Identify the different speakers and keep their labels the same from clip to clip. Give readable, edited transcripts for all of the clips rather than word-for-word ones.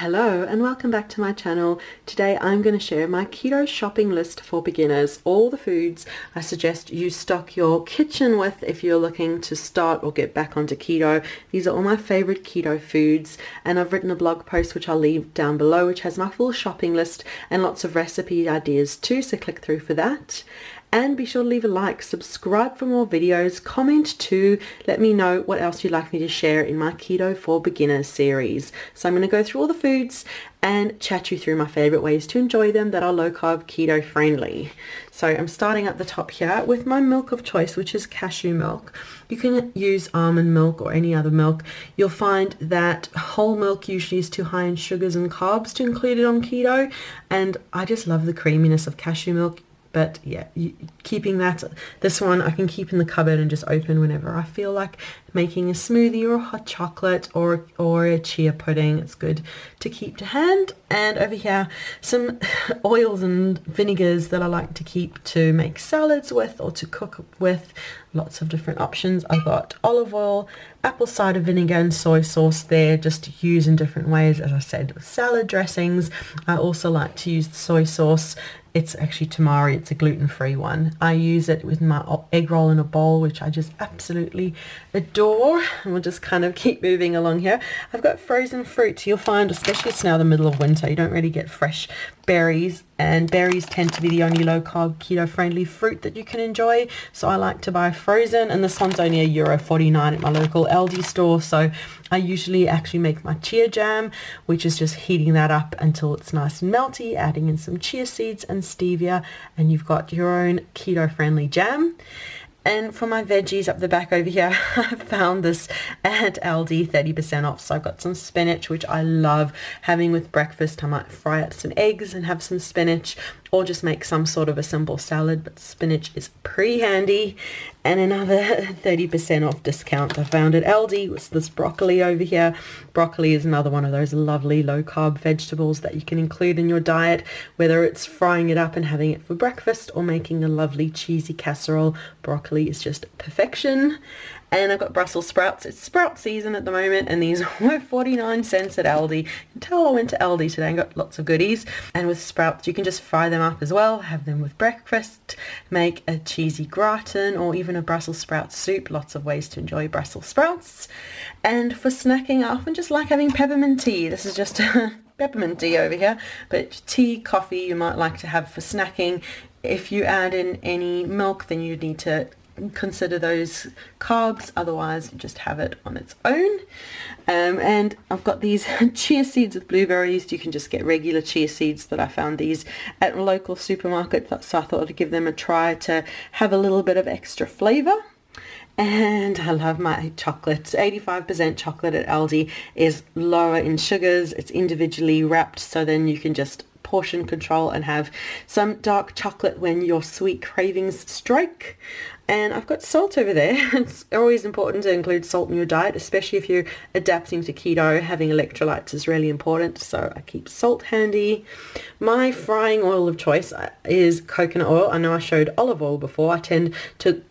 Speaker 1: Hello and welcome back to my channel. Today I'm going to share my keto shopping list for beginners. All the foods I suggest you stock your kitchen with if you're looking to start or get back onto keto. These are all my favorite keto foods, and I've written a blog post which I'll leave down below which has my full shopping list and lots of recipe ideas too, so click through for that. And be sure to leave a like, subscribe for more videos, comment too, let me know what else you'd like me to share in my Keto for Beginners series. So I'm going to go through all the foods and chat you through my favorite ways to enjoy them that are low carb keto friendly. So I'm starting at the top here with my milk of choice, which is cashew milk. You can use almond milk or any other milk. You'll find that whole milk usually is too high in sugars and carbs to include it on keto, and I just love the creaminess of cashew milk. But yeah, keeping this one I can keep in the cupboard and just open whenever I feel like making a smoothie or a hot chocolate or a chia pudding. It's good to keep to hand. And over here, some oils and vinegars that I like to keep to make salads with or to cook with. Lots of different options. I've got olive oil, apple cider vinegar and soy sauce there, just to use in different ways. As I said, with salad dressings. I also like to use the soy sauce. It's actually tamari, it's a gluten-free one. I use it with my egg roll in a bowl, which I just absolutely adore. And we'll just kind of keep moving along here. I've got frozen fruit. You'll find, especially it's now the middle of winter, you don't really get fresh berries, and berries tend to be the only low-carb keto-friendly fruit that you can enjoy. So I like to buy frozen, and this one's only €1.49 at my local Aldi store. So I usually actually make my chia jam, which is just heating that up until it's nice and melty, adding in some chia seeds and stevia, and you've got your own keto-friendly jam. And for my veggies up the back over here, I found this at Aldi, 30% off. So I've got some spinach, which I love having with breakfast. I might fry up some eggs and have some spinach, or just make some sort of a simple salad, but spinach is pretty handy. And another 30% off discount I found at Aldi was this broccoli over here. Broccoli is another one of those lovely low-carb vegetables that you can include in your diet, whether it's frying it up and having it for breakfast or making a lovely cheesy casserole. Broccoli is just perfection. And I've got Brussels sprouts. It's sprout season at the moment, and these were 49 cents at Aldi. You can tell I went to Aldi today and got lots of goodies. And with sprouts, you can just fry them up as well, have them with breakfast, make a cheesy gratin, or even a Brussels sprout soup. Lots of ways to enjoy Brussels sprouts. And for snacking, I often just like having peppermint tea. This is just peppermint tea over here, but tea, coffee you might like to have for snacking. If you add in any milk, then you need to consider those carbs, otherwise just have it on its own. And I've got these chia seeds with blueberries. You can just get regular chia seeds, but I found these at a local supermarket, so I thought I'd give them a try to have a little bit of extra flavor. And I love my chocolate. 85% chocolate at Aldi is lower in sugars. It's individually wrapped, so then you can just portion control and have some dark chocolate when your sweet cravings strike. And I've got salt over there. It's always important to include salt in your diet, especially if you're adapting to keto. Having electrolytes is really important, so I keep salt handy. My frying oil of choice is coconut oil. I know I showed olive oil before. I tend to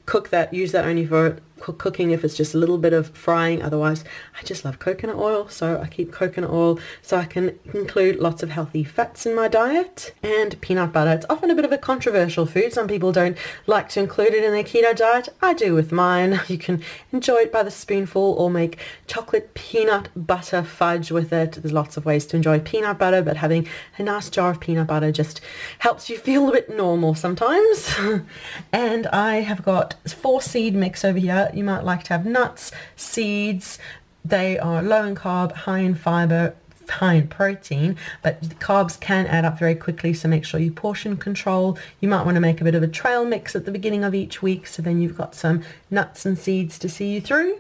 Speaker 1: use that only for cooking if it's just a little bit of frying. Otherwise, I just love coconut oil, so I keep coconut oil so I can include lots of healthy fats in my diet. And peanut butter. It's often a bit of a controversial food. Some people don't like to include it in their keto diet. I do with mine. You can enjoy it by the spoonful or make chocolate peanut butter fudge with it. There's lots of ways to enjoy peanut butter, but having a nice jar of peanut butter just helps you feel a bit normal sometimes. And I have got 4 seed mix over here. You might like to have nuts, seeds. They are low in carb, high in fiber, high in protein, but the carbs can add up very quickly, so make sure you portion control. You might want to make a bit of a trail mix at the beginning of each week, so then you've got some nuts and seeds to see you through.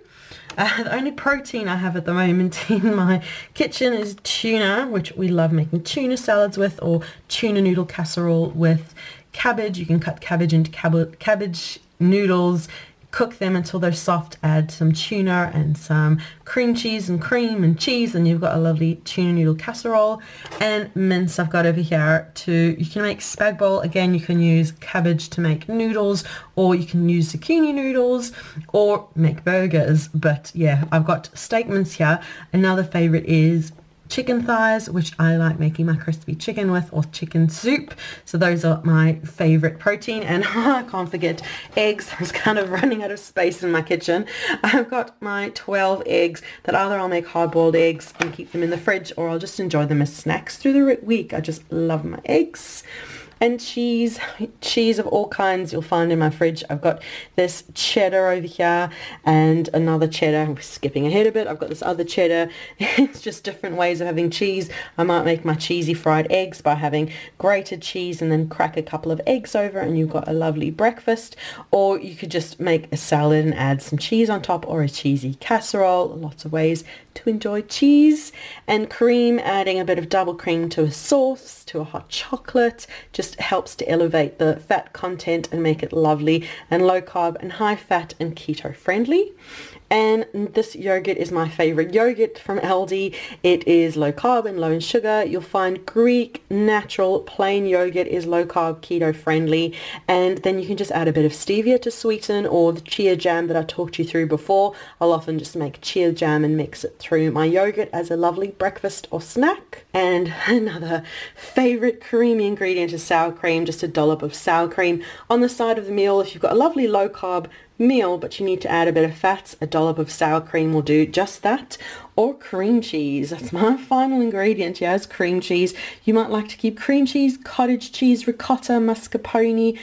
Speaker 1: The only protein I have at the moment in my kitchen is tuna, which we love making tuna salads with, or tuna noodle casserole with cabbage. You can cut cabbage into cabbage noodles, cook them until they're soft, add some tuna and some cream cheese and cream and cheese, and you've got a lovely tuna noodle casserole. And mince I've got over here you can make spag bowl. Again, you can use cabbage to make noodles, or you can use zucchini noodles or make burgers. But yeah, I've got steak mince here. Another favorite is chicken thighs, which I like making my crispy chicken with, or chicken soup. So those are my favorite protein. And I can't forget eggs. I was kind of running out of space in my kitchen. I've got my 12 eggs that either I'll make hard-boiled eggs and keep them in the fridge, or I'll just enjoy them as snacks through the week. I just love my eggs. And cheese of all kinds you'll find in my fridge. I've got this cheddar over here and another cheddar. I'm skipping ahead a bit. I've got this other cheddar. It's just different ways of having cheese. I might make my cheesy fried eggs by having grated cheese and then crack a couple of eggs over, and you've got a lovely breakfast. Or you could just make a salad and add some cheese on top, or a cheesy casserole. Lots of ways to enjoy cheese. And cream, adding a bit of double cream to a sauce, to a hot chocolate, just helps to elevate the fat content and make it lovely and low carb and high fat and keto friendly. And this yogurt is my favorite yogurt from Aldi. It is low carb and low in sugar. You'll find Greek natural plain yogurt is low carb, keto friendly. And then you can just add a bit of stevia to sweeten, or the chia jam that I talked you through before. I'll often just make chia jam and mix it through my yogurt as a lovely breakfast or snack. And another favorite creamy ingredient is sour cream, just a dollop of sour cream on the side of the meal. If you've got a lovely low carb meal but you need to add a bit of fats, a dollop of sour cream will do just that. Or cream cheese. That's my final ingredient. Yes, cream cheese. You might like to keep cream cheese, cottage cheese, ricotta, mascarpone,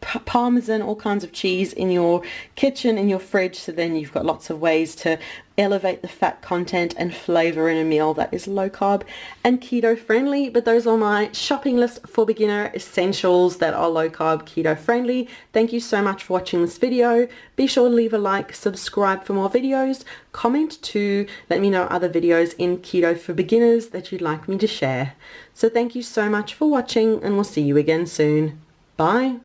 Speaker 1: parmesan, all kinds of cheese in your kitchen, in your fridge, so then you've got lots of ways to elevate the fat content and flavor in a meal that is low carb and keto friendly. But those are my shopping list for beginner essentials that are low carb, keto friendly. Thank you so much for watching this video. Be sure to leave a like, subscribe for more videos, comment to let me know other videos in keto for beginners that you'd like me to share. So thank you so much for watching, and we'll see you again soon. Bye.